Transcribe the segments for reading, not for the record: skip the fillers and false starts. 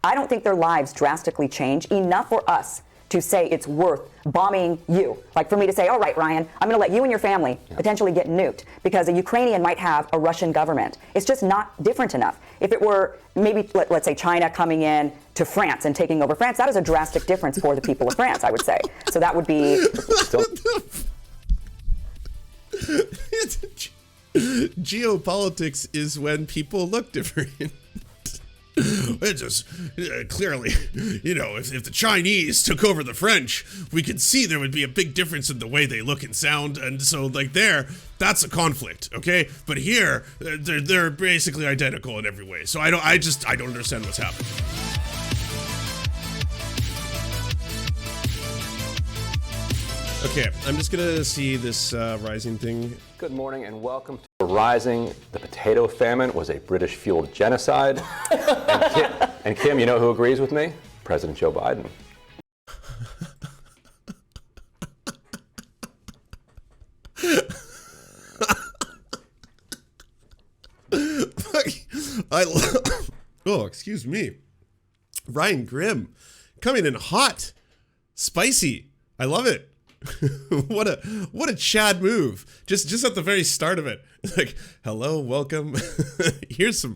I don't think their lives drastically change enough for us to say it's worth bombing you. Like for me to say, all right, Ryan, I'm going to let you and your family potentially get nuked because a Ukrainian might have a Russian government. It's just not different enough. If it were maybe, let's say, China coming in to France and taking over France, that is a drastic difference for the people of France, I would say. So that would be... Geopolitics is when people look different. It's just clearly, you know, if the Chinese took over the French, we could see there would be a big difference in the way they look and sound, and so like that's a conflict, okay? But here, they're basically identical in every way. So I don't understand what's happening. Okay, I'm just gonna see this rising thing. Good morning and welcome to Rising. The potato famine was a British-fueled genocide. And Kim, you know who agrees with me? President Joe Biden. Oh, excuse me. Ryan Grimm coming in hot, spicy. I love it. What a Chad move. Just at the very start of it. Like, hello, welcome. here's some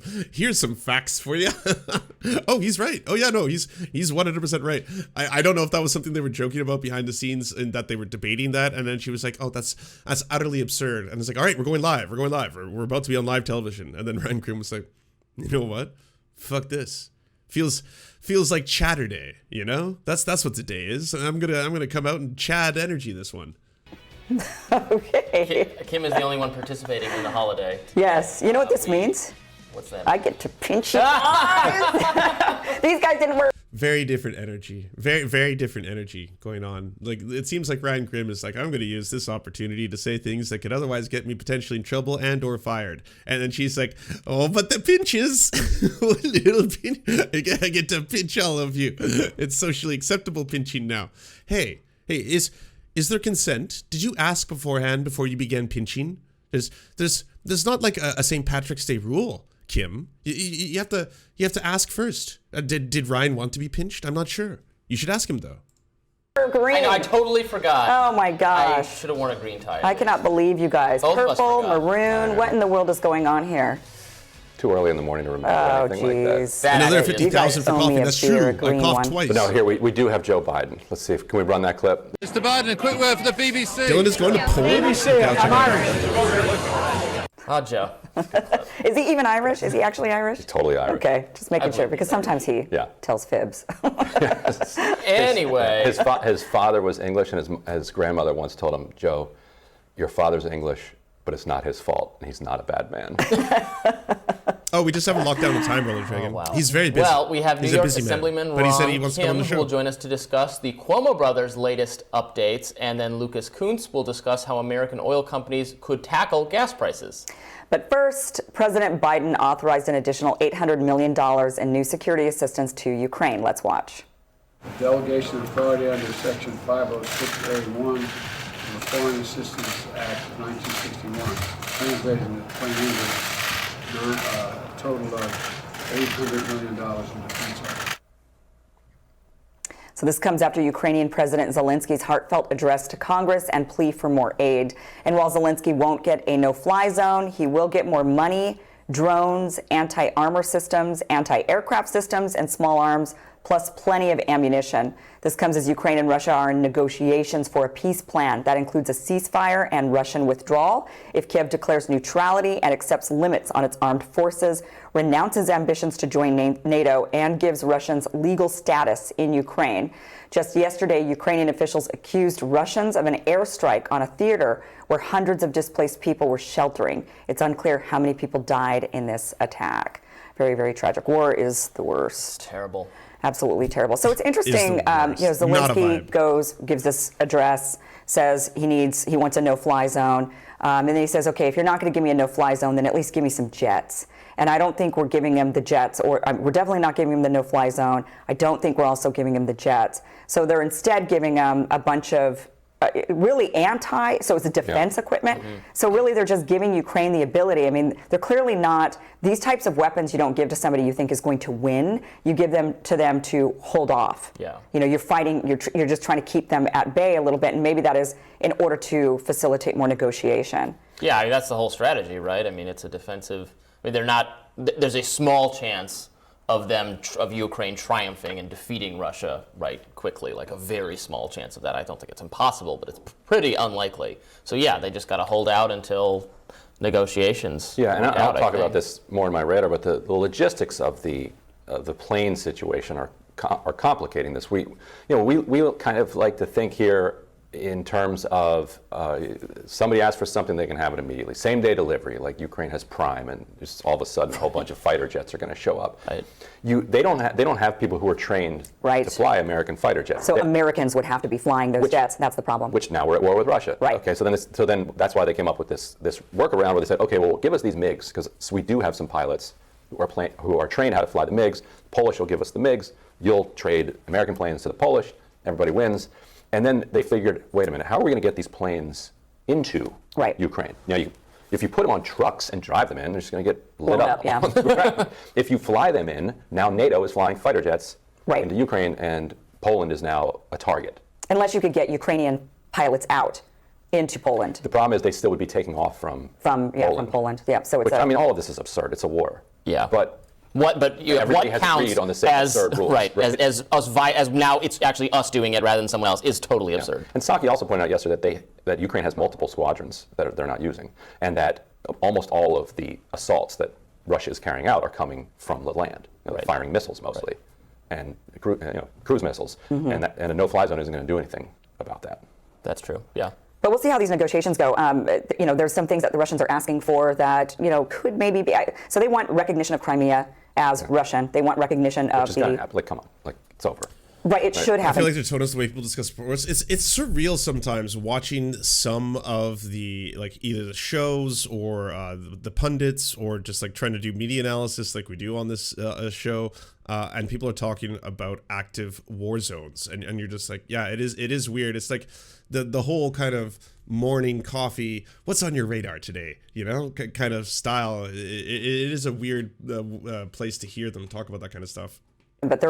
facts for you. Oh, he's right. Oh yeah, no, he's 100% right. I don't know if that was something they were joking about behind the scenes and that they were debating that, and then she was like, oh, that's utterly absurd. And it's like, all right, we're going live. We're about to be on live television. And then Ryan Grimm was like, you know what? Fuck this. Feels like chatter day, you know? That's what today is. And I'm gonna come out and Chad energy this one. Okay. Kim is the only one participating in the holiday. Yes. You know what this means? What's that? I get to pinch your eyes. These guys didn't work. Very different energy. Very, very different energy going on. Like, it seems like Ryan Grimm is like, I'm going to use this opportunity to say things that could otherwise get me potentially in trouble and or fired. And then she's like, oh, but the pinches. Little pinch. I get to pinch all of you. It's socially acceptable pinching now. Hey, is there consent? Did you ask beforehand before you began pinching? There's not like a St. Patrick's Day rule, Kim. You have to ask first. Did Ryan want to be pinched? I'm not sure. You should ask him though. Green. I know, I totally forgot. Oh my gosh. I should have worn a green tie. I cannot believe you guys. Both of us Purple, forgot. maroon. What in the world is going on here? Too early in the morning to remember anything like that. Another 50,000 for coffee. That's true. I coughed twice. But no, here we do have Joe Biden. Let's see if can we run that clip. Mr. Biden, a quick word for the BBC. Dylan is going to pull. BBC, I'm Irish. Oh, Joe. Is he even Irish? Is he actually Irish? He's totally Irish. Okay, just making sure, because sometimes he tells fibs. Anyway. His father was English, and his grandmother once told him, Joe, your father's English, but it's not his fault, and he's not a bad man. Oh, we just haven't locked down the time, Roland Reagan. Oh, wow. He's very busy. Well, we have New He's York a busy Assemblyman man. But he said he wants to come on the show. Who will join us to discuss the Cuomo brothers' latest updates, and then Lucas Kuntz will discuss how American oil companies could tackle gas prices. But first, President Biden authorized an additional $800 million in new security assistance to Ukraine. Let's watch. Delegation authority under Section 506A1 of the Foreign Assistance Act of 1961, translated into plain English, a total of $800 million in defense art. So this comes after Ukrainian President Zelensky's heartfelt address to Congress and plea for more aid. And while Zelensky won't get a no-fly zone, he will get more money, drones, anti-armor systems, anti-aircraft systems, and small arms, plus plenty of ammunition. This comes as Ukraine and Russia are in negotiations for a peace plan that includes a ceasefire and Russian withdrawal if Kiev declares neutrality and accepts limits on its armed forces, renounces ambitions to join NATO, and gives Russians legal status in Ukraine. Just yesterday, Ukrainian officials accused Russians of an airstrike on a theater where hundreds of displaced people were sheltering. It's unclear how many people died in this attack. Very, very tragic. War is the worst. Terrible. Absolutely terrible. So it's interesting, Zelensky gives this address, says he wants a no-fly zone, and then he says, okay, if you're not going to give me a no-fly zone, then at least give me some jets. And I don't think we're giving him the jets, or we're definitely not giving him the no-fly zone. I don't think we're also giving him the jets. So they're instead giving him a bunch of really anti, so it's a defense equipment. So really they're just giving Ukraine the ability. I mean, they're clearly not, these types of weapons you don't give to somebody you think is going to win. You give them to hold off. Yeah. You know, you're fighting, you're just trying to keep them at bay a little bit, and maybe that is in order to facilitate more negotiation. Yeah, I mean, that's the whole strategy, right? I mean, it's a defensive, I mean, they're not, there's a small chance of Ukraine triumphing and defeating Russia right quickly, like a very small chance of that. I don't think it's impossible, but it's pretty unlikely. So yeah, they just got to hold out until negotiations. Yeah, and work I'll out, talk about this more in my radar, but the logistics of the plane situation are complicating this. We kind of like to think here in terms of somebody asks for something, they can have it immediately. Same day delivery, like Ukraine has Prime, and just all of a sudden a whole bunch of fighter jets are going to show up. Right. They don't have people who are trained to fly American fighter jets. So Americans would have to be flying those jets. That's the problem. Which now we're at war with Russia. Right. Okay. So then that's why they came up with this workaround where they said, okay, well, give us these MiGs, because we do have some pilots who are trained how to fly the MiGs. Polish will give us the MiGs. You'll trade American planes to the Polish. Everybody wins. And then they figured, wait a minute, how are we going to get these planes into Ukraine? You know, if you put them on trucks and drive them in, they're just going to get lit up. Yeah. On the ground. If you fly them in, now NATO is flying fighter jets into Ukraine, and Poland is now a target. Unless you could get Ukrainian pilots out into Poland. The problem is they still would be taking off from Poland. Yeah. So it's I mean, all of this is absurd. It's a war. Yeah. But what everybody has counts agreed on the same as absurd rules. right as now it's actually us doing it rather than someone else is totally absurd. And Psaki also pointed out yesterday that Ukraine has multiple squadrons that they're not using, and that almost all of the assaults that Russia is carrying out are coming from the land, firing missiles mostly, and cruise missiles, and a no-fly zone isn't going to do anything about that. That's true. Yeah. But we'll see how these negotiations go. There's some things that the Russians are asking for that, could maybe be. So they want recognition of Crimea as Russian. They want recognition of the. Like, come on, like it's over. Right, it should happen. I feel like the tone is the way people discuss sports. It's surreal sometimes watching some of the, like, either the shows or the pundits, or just like trying to do media analysis like we do on this show, and people are talking about active war zones, and you're just like, yeah, it is weird. It's like the whole kind of morning coffee, what's on your radar today, kind of style. It is a weird place to hear them talk about that kind of stuff. But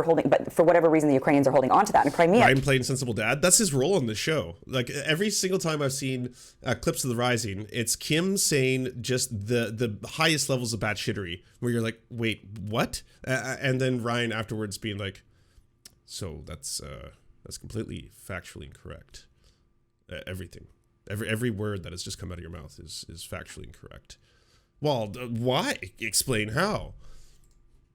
for whatever reason, the Ukrainians are holding on to that in Crimea. Ryan playing sensible dad. That's his role on the show. Like, every single time I've seen clips of The Rising, it's Kim saying just the highest levels of batshittery, where you're like, wait, what? And then Ryan afterwards being like, so that's completely factually incorrect. Everything, every word that has just come out of your mouth is factually incorrect. Well, why? Explain how.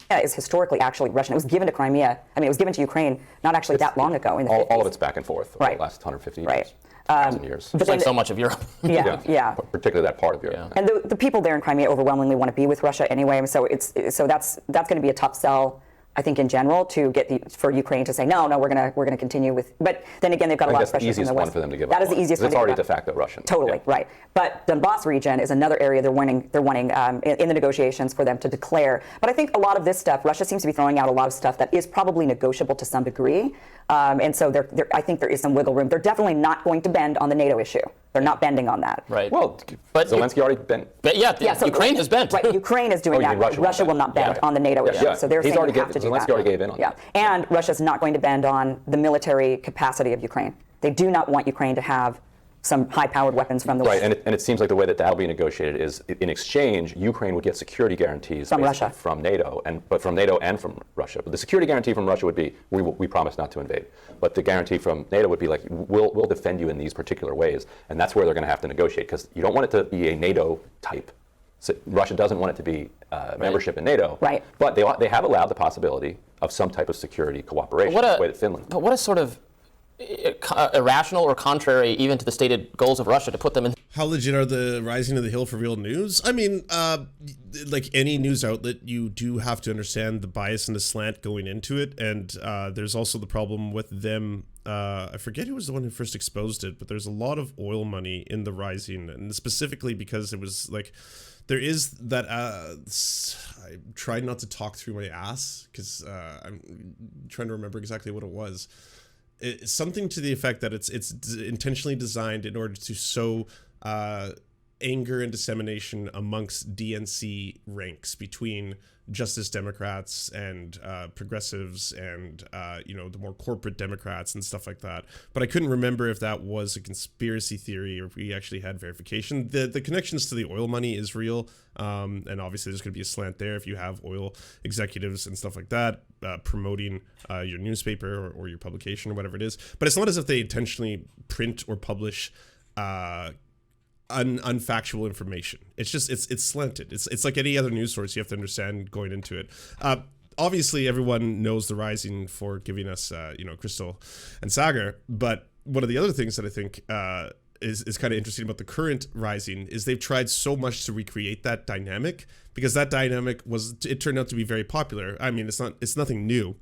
Is historically actually Russian. It was given to Crimea. I mean, it was given to Ukraine not actually that long ago. In the 50s. All of it's back and forth over the last 150 years. Right. 1,000 years. It's like so much of Europe. Yeah. Particularly that part of Europe. Yeah. And the people there in Crimea overwhelmingly want to be with Russia anyway. So that's going to be a tough sell, I think, in general, to get for Ukraine to say no, we're gonna continue with. But then again, they've got a lot of pressure from the West. That's the easiest one for them to give up. That is the easiest one. It's already de facto Russian. Totally right. But Donbass region is another area they're wanting in the negotiations for them to declare. But I think a lot of this stuff, Russia seems to be throwing out a lot of stuff that is probably negotiable to some degree. And so I think there is some wiggle room. They're definitely not going to bend on the NATO issue. They're not bending on that. Right. Well, but Zelensky already bent. But so Ukraine has bent. Right. Ukraine is doing that. Russia will not bend on the NATO issue. So they're saying you have to do that. Zelensky already gave in on that. And Russia's not going to bend on the military capacity of Ukraine. They do not want Ukraine to have some high-powered weapons from the West. Right, and it seems like the way that'll be negotiated is, in exchange, Ukraine would get security guarantees from Russia, from NATO, but from NATO and from Russia. But the security guarantee from Russia would be, we promise not to invade. But the guarantee from NATO would be like, we'll defend you in these particular ways, and that's where they're going to have to negotiate, because you don't want it to be a NATO type. So Russia doesn't want it to be membership in NATO. Right. But they have allowed the possibility of some type of security cooperation, the way that Finland. But what is sort of irrational or contrary even to the stated goals of Russia to put them in? How legit are the Rising of the Hill for real news? I mean, like any news outlet, you do have to understand the bias and the slant going into it. And there's also the problem with them. I forget who was the one who first exposed it, but there's a lot of oil money in the Rising, and specifically because it was like, there is that, I tried not to talk through my ass because I'm trying to remember exactly what it was. something to the effect that it's intentionally designed in order to sow anger and dissemination amongst DNC ranks between Justice Democrats and progressives and the more corporate Democrats and stuff like that. But I couldn't remember if that was a conspiracy theory or if we actually had verification. The connections to the oil money is real, and obviously there's going to be a slant there if you have oil executives and stuff like that promoting your newspaper or your publication or whatever it is. But it's not as if they intentionally print or publish unfactual information. It's just it's slanted. It's like any other news source. You have to understand going into it. Obviously, everyone knows the Rising for giving us Crystal and Sagar. But one of the other things that I think is kind of interesting about the current Rising is they've tried so much to recreate that dynamic, because that dynamic turned out to be very popular. I mean, it's nothing new.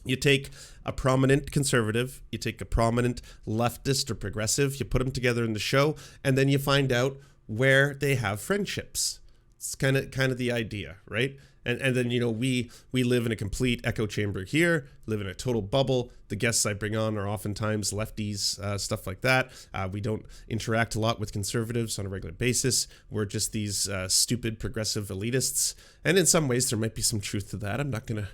You take a prominent conservative, you take a prominent leftist or progressive, you put them together in the show, and then you find out where they have friendships. It's kind of the idea, right? And then we live in a complete echo chamber here, live in a total bubble. The guests I bring on are oftentimes lefties, stuff like that. We don't interact a lot with conservatives on a regular basis. We're just these stupid progressive elitists, and in some ways there might be some truth to that. I'm not gonna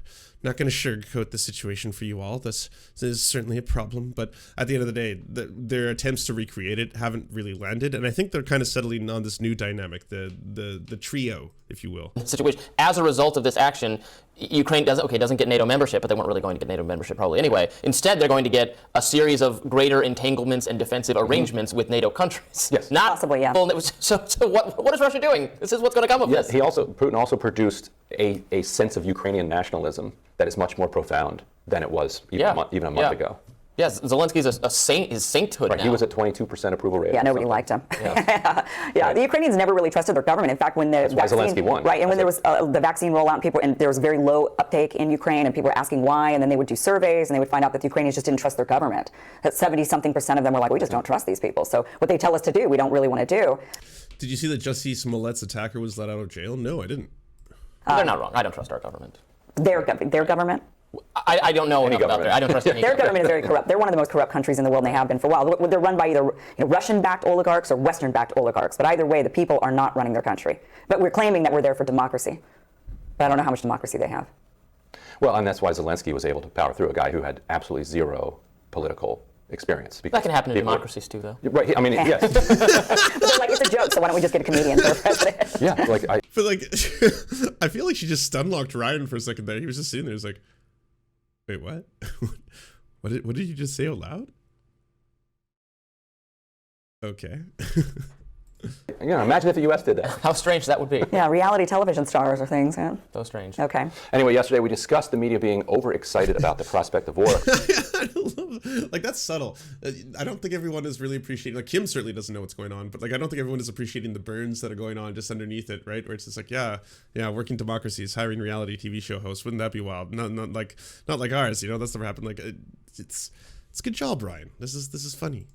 sugarcoat the situation for you all. This is certainly a problem, but at the end of the day, their attempts to recreate it haven't really landed, and I think they're kind of settling on this new dynamic, the trio, if you will. Situation. As a result of this action, Ukraine doesn't get NATO membership, but they weren't really going to get NATO membership probably anyway. Instead, they're going to get a series of greater entanglements and defensive arrangements with NATO countries. Yes. Not possibly, yeah. So what is Russia doing? This is what's going to come of this. Putin also produced a sense of Ukrainian nationalism that is much more profound than it was even a month ago. Yes, Zelensky's a saint. His sainthood right, now. He was at 22% approval rating. Yeah, nobody liked him. Yeah. Right. The Ukrainians never really trusted their government. In fact, when the vaccine, Zelensky won. Right, and when there was the vaccine rollout, and there was very low uptake in Ukraine, and people were asking why, and then they would do surveys, and they would find out that the Ukrainians just didn't trust their government. That 70-something% of them were like, we just don't trust these people. So what they tell us to do, we don't really want to do. Did you see that Jussie Smollett's attacker was let out of jail? No, I didn't. They're not wrong. I don't trust our government. Their government? I don't know enough about I don't trust any Their government is very corrupt. They're one of the most corrupt countries in the world, and they have been for a while. They're run by either Russian-backed oligarchs or Western-backed oligarchs. But either way, the people are not running their country. But we're claiming that we're there for democracy. But I don't know how much democracy they have. Well, and that's why Zelensky was able to power through, a guy who had absolutely zero political experience. That can happen in democracies too, though. Right. I mean, yes. But they're like, it's a joke, so why don't we just get a comedian for president? Yeah. I feel like she just stunlocked Ryan for a second there. He was just sitting there. He's like, wait, what? What did you just say out loud? Okay. Imagine if the U.S. did that. How strange that would be. Yeah, reality television stars or things. Yeah. So strange. Okay. Anyway, yesterday we discussed the media being overexcited about the prospect of war. I love, that's subtle. I don't think everyone is really appreciating. Kim certainly doesn't know what's going on, but I don't think everyone is appreciating the burns that are going on just underneath it, right? Where it's just working democracies hiring reality TV show hosts. Wouldn't that be wild? Not like ours. That's never happened. It's a good job, Ryan. This is funny.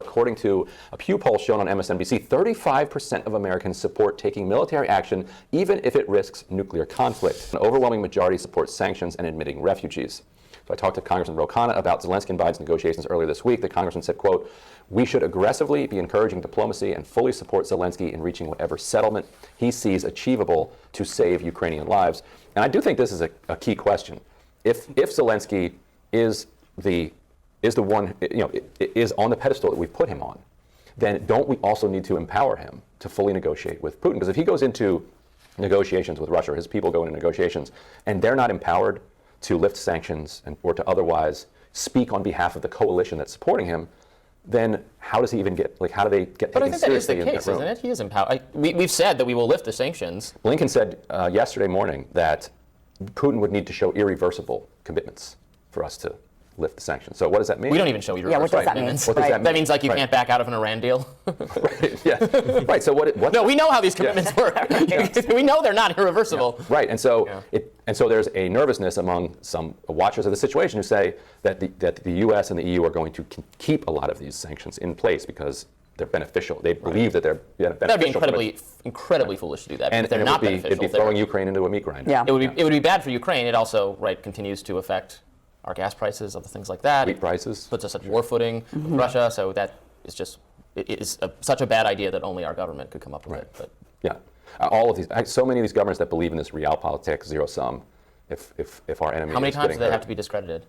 According to a Pew poll shown on MSNBC, 35% of Americans support taking military action even if it risks nuclear conflict. An overwhelming majority supports sanctions and admitting refugees. So I talked to Congressman Ro Khanna about Zelensky and Biden's negotiations earlier this week. The congressman said, quote, "We should aggressively be encouraging diplomacy and fully support Zelensky in reaching whatever settlement he sees achievable to save Ukrainian lives." And I do think this is a key question. If Zelensky is the one, is on the pedestal that we've put him on, then don't we also need to empower him to fully negotiate with Putin? Because if he goes into negotiations with Russia, or his people go into negotiations, and they're not empowered to lift sanctions or to otherwise speak on behalf of the coalition that's supporting him, then how does he even how do they get But I taken think that is the seriously in case, that room? isn't it? He is empowered. We've said that we will lift the sanctions. Blinken said yesterday morning that Putin would need to show irreversible commitments for us to lift the sanctions. So what does that mean? We don't even show you. Yeah, what does that mean? What does that mean? That means you can't back out of an Iran deal. Right. Yeah. Right. So what? No, we know how these commitments work. We know they're not irreversible. Yeah. Right. And so there's a nervousness among some watchers of the situation who say that the U.S. and the EU are going to keep a lot of these sanctions in place because they're beneficial. They believe that they're beneficial. That'd be incredibly foolish to do that. And they're not beneficial. It'd be throwing Ukraine into a meat grinder. Yeah. It would be bad for Ukraine. It also continues to affect our gas prices, other things like that. Wheat prices. Puts us at war footing with Russia. So that is just, it is such a bad idea that only our government could come up with it. But Yeah. All of these, so many of these governments that believe in this realpolitik, zero sum, if our enemy how many is times getting do they hurt. have to be discredited?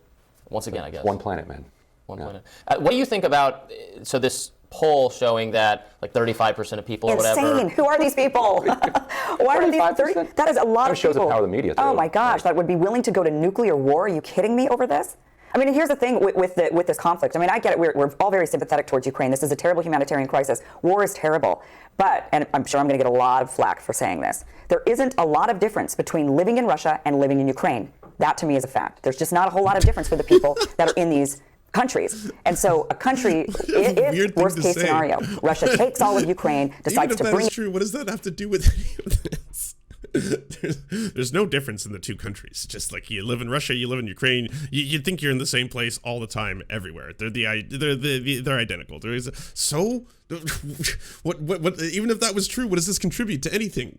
Once again, I guess. One planet, man. One Yeah. planet. What do you think about, so this poll showing that like 35% of people or whatever. Insane. Who are these people? Why are these 30? That is a lot That of shows the people. power of the media, Oh too. my gosh, that would be willing to go to nuclear war. Are you kidding me over this? I mean, here's the thing with this conflict. I mean, I get it. We're all very sympathetic towards Ukraine. This is a terrible humanitarian crisis. War is terrible. But, and I'm sure I'm going to get a lot of flack for saying this, there isn't a lot of difference between living in Russia and living in Ukraine. That to me is a fact. There's just not a whole lot of difference for the people that are in these countries. And so a country, if worst case scenario, Russia takes all of Ukraine, decides to Even if bring that is true, what does that have to do with any of this? There's no difference in the two countries. Just like you live in Russia, you live in Ukraine. You'd think you're in the same place all the time, everywhere. They're identical. There is so what even if that was true, what does this contribute to anything?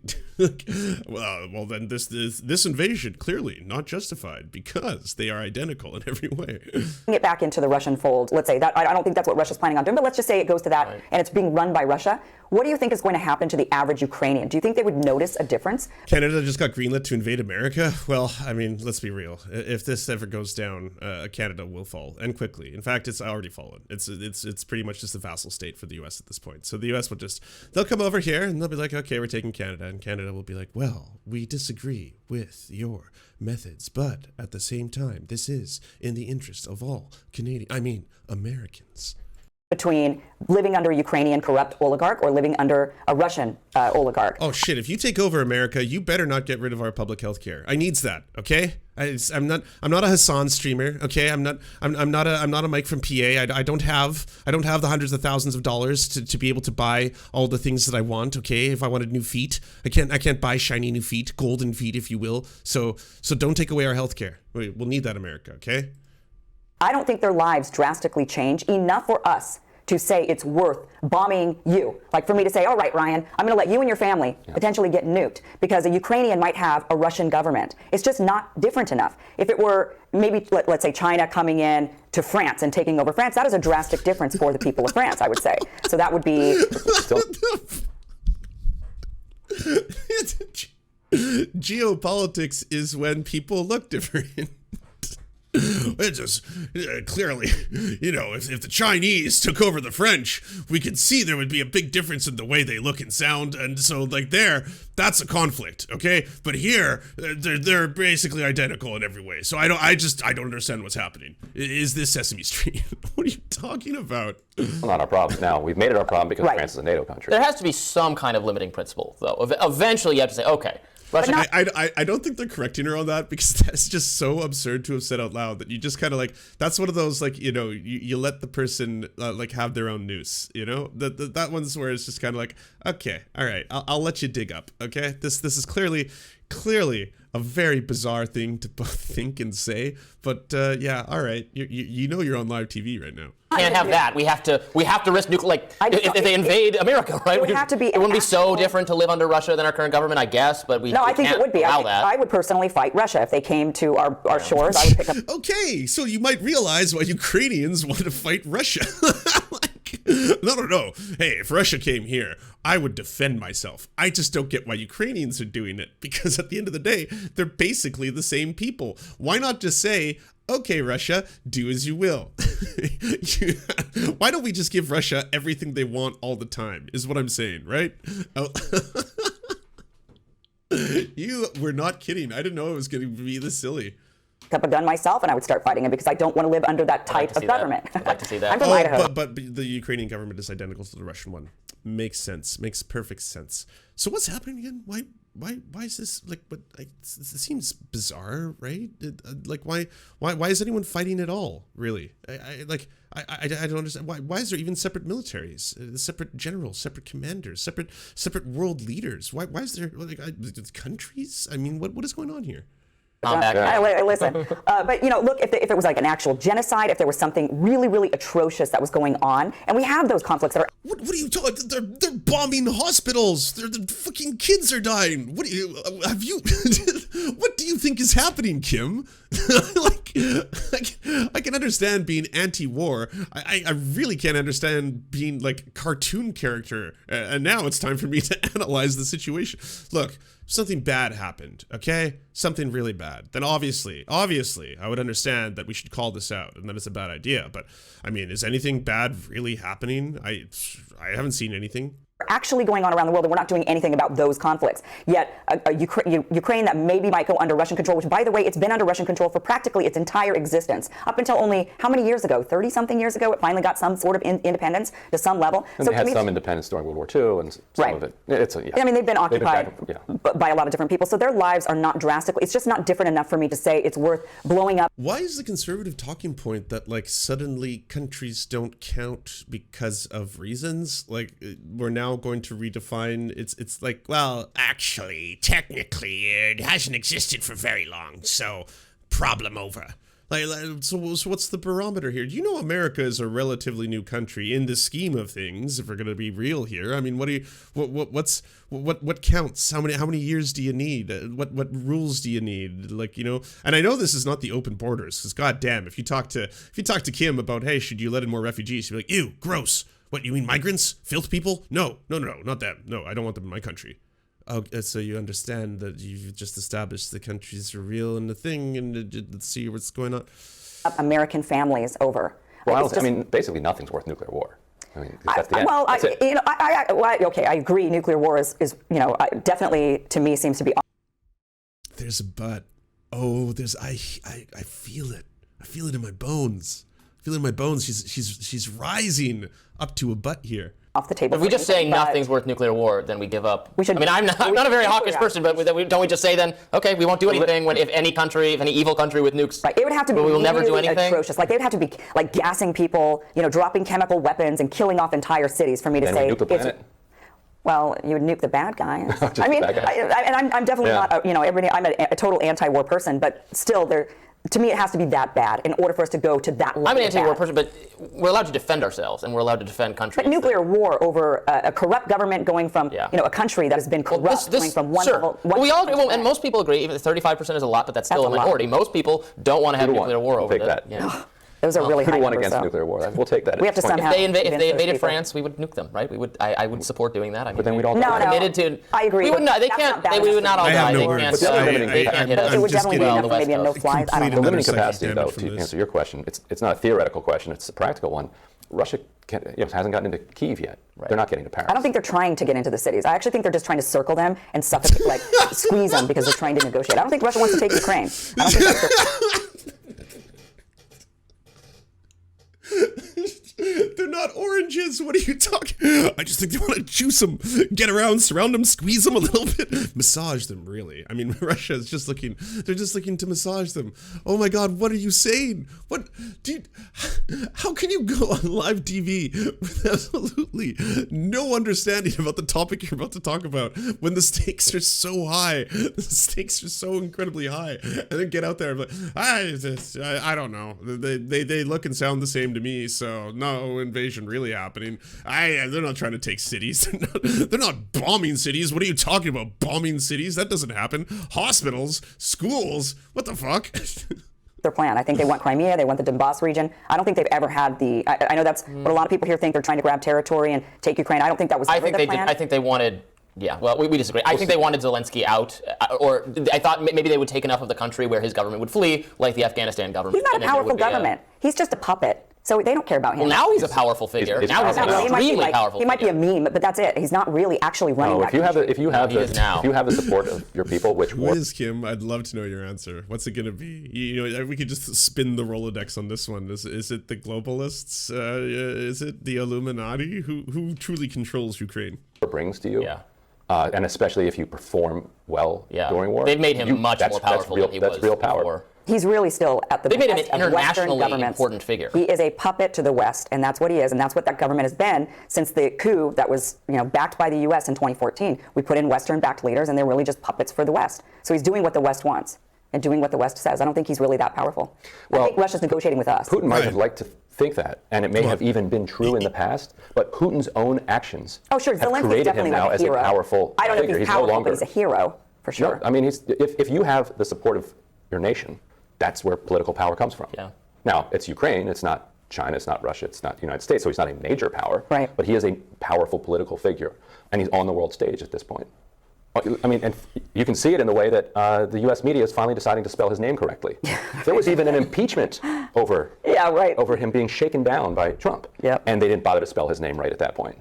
Well, then this invasion clearly not justified because they are identical in every way. it back into the Russian fold. Let's say that I don't think that's what Russia's planning on doing, but let's just say it goes to that and it's being run by Russia. What do you think is going to happen to the average Ukrainian? Do you think they would notice a difference? Canada just got greenlit to invade America. Well, I mean, let's be real. If this ever goes down, Canada will fall, and quickly. In fact, it's already fallen. It's pretty much just a vassal state for the U.S. at this point. So the U.S. will they'll come over here and they'll be like, okay, we're taking Canada, and Canada will be like, well, we disagree with your methods, but at the same time, this is in the interest of all Americans. Between living under a Ukrainian corrupt oligarch or living under a Russian oligarch. Oh shit! If you take over America, you better not get rid of our public health care. I needs that. Okay, I'm not a Hassan streamer. Okay, I'm not a Mike from PA. I don't have the hundreds of thousands of dollars to be able to buy all the things that I want. Okay, if I wanted new feet, I can't buy shiny new feet, golden feet, if you will. So don't take away our health care. We'll need that, America. Okay. I don't think their lives drastically change enough for us to say it's worth bombing you. Like for me to say, all right, Ryan, I'm going to let you and your family potentially get nuked because a Ukrainian might have a Russian government. It's just not different enough. If it were maybe, let's say, China coming in to France and taking over France, that is a drastic difference for the people of France, I would say. So that would be... Geopolitics is when people look different. It's just clearly, if the Chinese took over the French, we could see there would be a big difference in the way they look and sound, and so that's a conflict, okay? But here, they're basically identical in every way. So I don't understand what's happening. Is this Sesame Street? What are you talking about? Not our problem. Now, we've made it our problem because France is a NATO country. There has to be some kind of limiting principle, though. Eventually, you have to say, okay, Russia. I don't think they're correcting her on that because that's just so absurd to have said out loud that you just kind of that's one of those you let the person have their own noose, that one's where it's just kind of okay, all right, I'll let you dig up, okay, this is clearly a very bizarre thing to both think and say, but yeah, all right, you're on live TV right now. Can't have that. We have to risk nuclear. If they invade America, right? It would have to be. It wouldn't be so different to live under Russia than our current government, I guess. But we. No, I think it would be. I would personally fight Russia if they came to our shores. I would pick up. Okay, so you might realize why Ukrainians want to fight Russia. No. Hey, if Russia came here, I would defend myself. I just don't get why Ukrainians are doing it because at the end of the day, they're basically the same people. Why not just say, okay, Russia, do as you will. Why don't we just give Russia everything they want all the time, is what I'm saying, right? You were not kidding. I didn't know it was going to be this silly. Up a gun myself and I would start fighting it because I don't want to live under that type of government. I'd like to see that. I'm from Idaho. But the Ukrainian government is identical to the Russian one. Makes sense. Makes perfect sense. So what's happening again? Why is this it seems bizarre, right? Why is anyone fighting at all? Really? I don't understand. Why is there even separate militaries, separate generals, separate commanders, separate world leaders? Why is there countries? I mean, what is going on here? Listen, but look, if it was an actual genocide, if there was something really, really atrocious that was going on, and we have those conflicts that are. What are you talking? They're bombing hospitals. The fucking kids are dying. What do you? What do you think is happening, Kim? I understand being anti-war. I really can't understand being like a cartoon character. And now it's time for me to analyze the situation. Look, something bad happened, okay? Something really bad. Then obviously, I would understand that we should call this out and that it's a bad idea. But I mean, is anything bad really happening? I haven't seen anything actually going on around the world, and we're not doing anything about those conflicts. Yet Ukraine that maybe might go under Russian control, which, by the way, it's been under Russian control for practically its entire existence. Up until only, how many years ago? 30-something years ago, it finally got some sort of independence to some level. And they had some independence during World War II, and some of it. I mean, they've been occupied by a lot of different people, so their lives are not drastically, it's just not different enough for me to say it's worth blowing up. Why is the conservative talking point that, like, suddenly countries don't count because of reasons? Like, we're now going to redefine, it's like, well, actually, technically, it hasn't existed for very long, so problem over. Like, so what's the barometer here? You know, America is a relatively new country in the scheme of things, if we're going to be real here. I mean, what counts? How many years do you need? What rules do you need? Like, you know, and I know this is not the open borders, because goddamn, if you talk to Kim about, hey, should you let in more refugees? You'd be like, ew, gross. What, you mean migrants? Filth people? No, not them. No, I don't want them in my country. Oh, so you understand that you've just established the countries are real and the thing, and let's see what's going on. American families over. Well, I mean, basically nothing's worth nuclear war. I mean, that's the end. Well, that's it. Okay, I agree. Nuclear war is definitely, to me, seems to be. There's a but. Oh, I feel it. I feel it in my bones. I feel it in my bones. She's rising up to a butt here. Off the table. If we just say nothing's worth nuclear war, then we give up. We should, I mean, I'm not a very hawkish person, but don't we just say then, okay, we won't do anything if any evil country with nukes, right? It would have to be we will never do anything. Atrocious. Like, they would have to be like gassing people, dropping chemical weapons and killing off entire cities for me to say. Nuke the planet. Well, you would nuke the bad guys. I mean, I'm definitely not, I'm a total anti-war person, but still, to me, it has to be that bad in order for us to go to that level. I'm an anti-war person, but we're allowed to defend ourselves, and we're allowed to defend countries. But nuclear war over a corrupt government going from, a country that has been corrupt, going from one level. And most people agree. Even 35% is a lot, but that's still a minority. Most people don't want to have nuclear war over that. Yeah. Those are really high numbers. Against nuclear war. We'll take that. We have to somehow. If they invaded France, we would nuke them, right? I would support doing that. I mean, but then we'd all committed to. I agree. We would not. They can't. We would not all die. They can't. They can't hit us. It would definitely be enough for maybe a no-fly. I don't know. The limiting capacity, though, to answer your question, it's not a theoretical question. It's a practical one. Russia hasn't gotten into Kyiv yet. Right. They're not getting to Paris. I don't think they're trying to get into the cities. I actually think they're just trying to circle them and suffocate, like squeeze them because they're trying to negotiate. I don't think Russia wants to take Ukraine. I don't think that's They're not oranges. What are you talking? I just think they want to juice them, get around, surround them, squeeze them a little bit, massage them. Really, I mean, Russia is just looking. They're just looking to massage them. Oh my God, what are you saying? What, dude? How can you go on live TV with absolutely no understanding about the topic you're about to talk about when the stakes are so high? The stakes are so incredibly high, and then get out there and be like, I don't know. They look and sound the same to me, so no invasion really happening. They're not trying to take cities. They're not bombing cities. What are you talking about? Bombing cities? That doesn't happen. Hospitals, schools. What the fuck? their plan. I think they want Crimea. They want the Donbass region. I don't think they've ever had the. I know that's what a lot of people here think. They're trying to grab territory and take Ukraine. I don't think that was ever the plan. I think they wanted. Yeah, well, we disagree. I think they wanted Zelensky out, or I thought maybe they would take enough of the country where his government would flee, like the Afghanistan government. He's not a powerful government. He's just a puppet. So they don't care about him. Well, now he's a powerful figure. Now he's an extremely powerful figure. He might be a meme, but that's it. He's not really actually running that country. If you have the support of your people, which what is Kim? I'd love to know your answer. What's it going to be? You know, we could just spin the Rolodex on this one. Is it the globalists? Is it the Illuminati? Who truly controls Ukraine? Brings to you. Yeah. And especially if you perform well during war. They've made him much more powerful than he was. That's real power. Before. He's really still at the They made him an best of Western internationally governments. important figure. He is a puppet to the West, and that's what he is, and that's what that government has been since the coup that was, backed by the U.S. in 2014. We put in Western-backed leaders, and they're really just puppets for the West. So he's doing what the West wants and doing what the West says. I don't think he's really that powerful. I think Russia's negotiating with us. Putin might have liked to think that, and it may have even been true in the past, but Putin's own actions have created him now as a powerful I don't know figure. if he's powerful, but he's a hero, for sure. No, I mean, if you have the support of your nation, that's where political power comes from. Yeah. Now, it's Ukraine, it's not China, it's not Russia, it's not the United States, so he's not a major power, Right. but he is a powerful political figure, and he's on the world stage at this point. I mean, and you can see it in the way that the U.S. media is finally deciding to spell his name correctly. There was even an impeachment over him being shaken down by Trump, and they didn't bother to spell his name right at that point.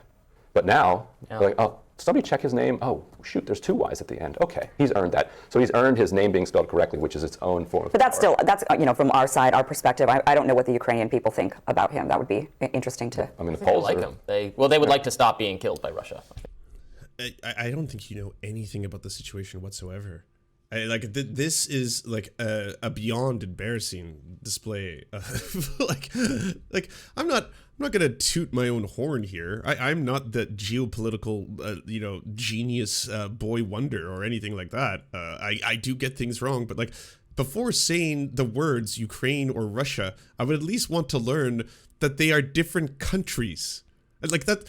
But now, they're like, oh, somebody check his name. Oh, shoot, there's 2 Y's at the end. Okay, he's earned that. So he's earned his name being spelled correctly, which is its own form of But that's power. still, that's, from our side, our perspective, I don't know what the Ukrainian people think about him. That would be interesting to... I mean, the They polls like are, him. They would like to stop being killed by Russia. I don't think you know anything about the situation whatsoever. This is like a beyond embarrassing display. I'm not gonna toot my own horn here. I'm not the geopolitical genius boy wonder or anything like that. I do get things wrong, but like before saying the words Ukraine or Russia, I would at least want to learn that they are different countries. Like that.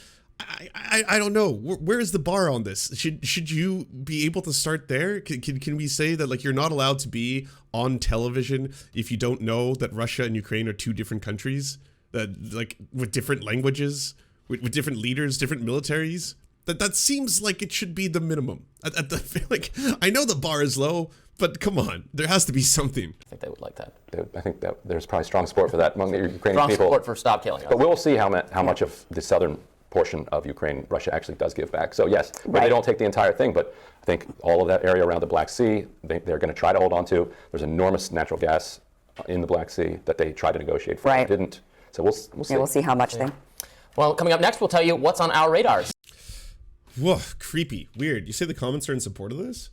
I don't know. Where is the bar on this? Should you be able to start there? Can we say that like you're not allowed to be on television if you don't know that Russia and Ukraine are 2 different countries, like with different languages, with different leaders, different militaries? That seems like it should be the minimum. I know the bar is low, but come on, there has to be something. I think they would like that. I think that there's probably strong support for that among the Ukrainian Strong people. support for stop killing us. But we'll see how much of the southern portion of Ukraine Russia actually does give back. So yes, but Right. they don't take the entire thing, but I think all of that area around the Black Sea, they're going to try to hold on to. There's enormous natural gas in the Black Sea that they tried to negotiate for. Right. They didn't. So we'll see. Yeah, we'll see how much they... Well, coming up next, we'll tell you what's on our radars. Whoa, creepy, weird. You say the comments are in support of this?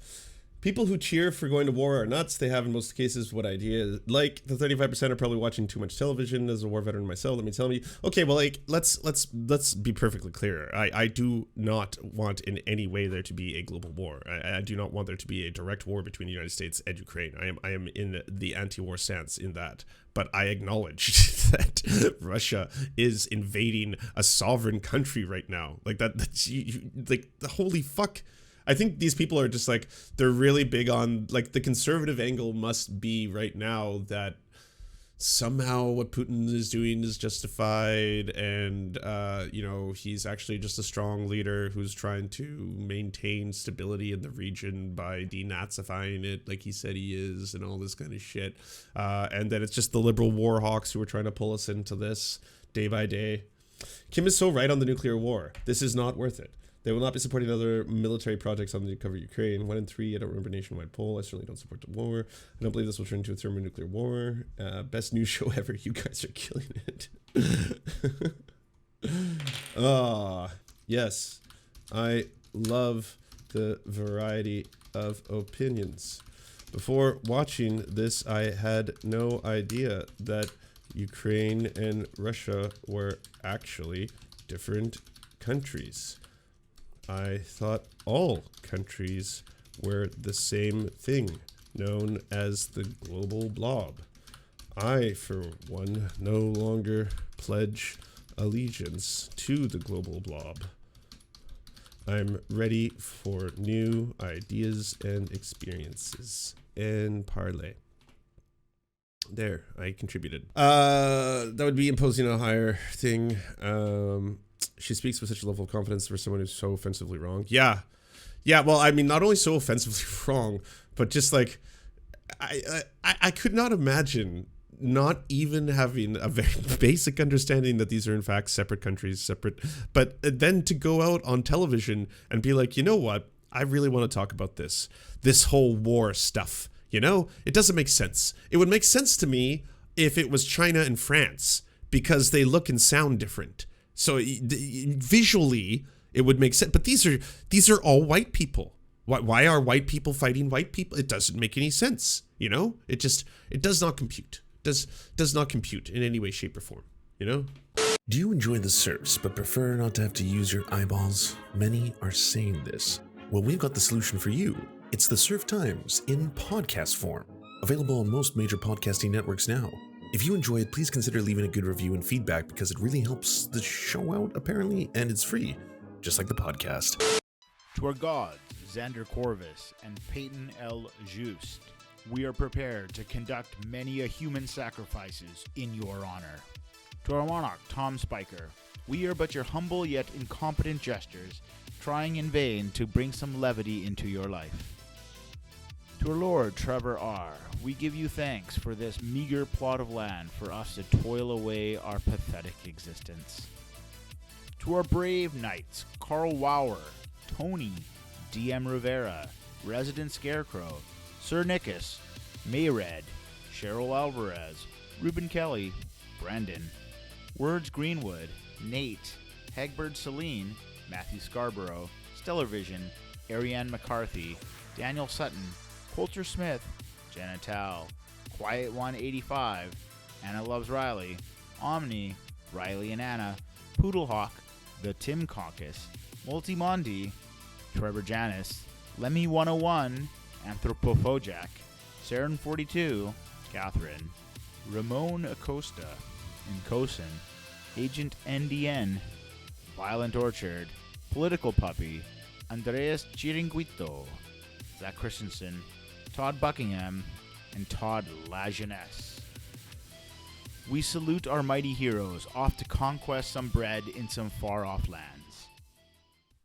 People who cheer for going to war are nuts. They have in most cases what idea. Like the 35% are probably watching too much television. As a war veteran myself, let me tell you. Okay, well, like let's be perfectly clear. I do not want in any way there to be a global war. I do not want there to be a direct war between the United States and Ukraine. I am in the anti-war stance in that. But I acknowledge that Russia is invading a sovereign country right now. Like that's like the holy fuck. I think these people are just like, they're really big on, like, the conservative angle must be right now that somehow what Putin is doing is justified and, he's actually just a strong leader who's trying to maintain stability in the region by denazifying it like he said he is and all this kind of shit. And then it's just the liberal war hawks who are trying to pull us into this day by day. Kim is so right on the nuclear war. This is not worth it. They will not be supporting other military projects on the cover of Ukraine. 1 in 3, I don't remember nationwide poll. I certainly don't support the war. I don't believe this will turn into a thermonuclear war. Best news show ever. You guys are killing it. Yes. I love the variety of opinions. Before watching this, I had no idea that Ukraine and Russia were actually different countries. I thought all countries were the same thing, known as the global blob. I, for one, no longer pledge allegiance to the global blob. I'm ready for new ideas and experiences. And parlay. There, I contributed. That would be imposing a higher thing. She speaks with such a level of confidence for someone who's so offensively wrong. Yeah. Well, I mean, not only so offensively wrong, but just like, I could not imagine not even having a very basic understanding that these are in fact separate countries, but then to go out on television and be like, you know what? I really want to talk about this whole war stuff. You know, it doesn't make sense. It would make sense to me if it was China and France because they look and sound different. So visually, it would make sense. But these are all white people. Why are white people fighting white people? It doesn't make any sense. You know, it does not compute. Does not compute in any way, shape, or form. You know. Do you enjoy the Serfs but prefer not to have to use your eyeballs? Many are saying this. Well, we've got the solution for you. It's the Serf Times in podcast form, available on most major podcasting networks now. If you enjoy it, please consider leaving a good review and feedback because it really helps the show out, apparently, and it's free, just like the podcast. To our gods, Xander Corvus and Peyton L. Just, we are prepared to conduct many a human sacrifices in your honor. To our monarch, Tom Spiker, we are but your humble yet incompetent jesters, trying in vain to bring some levity into your life. To our Lord Trevor R., we give you thanks for this meager plot of land for us to toil away our pathetic existence. To our brave knights, Carl Wauer, Tony, D.M. Rivera, Resident Scarecrow, Sir Nickus, Mayred, Cheryl Alvarez, Ruben Kelly, Brandon, Words Greenwood, Nate, Hegbert Celine, Matthew Scarborough, Stellar Vision, Ariane McCarthy, Daniel Sutton, Coulter Smith, Jenna Tal, Quiet 185, Anna Loves Riley, Omni, Riley and Anna, Poodlehawk, The Tim Caucus, Multimondi, Trevor Janis, Lemmy 101, Anthropophojak, Saren 42, Catherine, Ramon Acosta, Nkosin, Agent NDN, Violent Orchard, Political Puppy, Andreas Chiringuito, Zach Christensen, Todd Buckingham, and Todd Lajeunesse. We salute our mighty heroes off to conquest some bread in some far-off lands.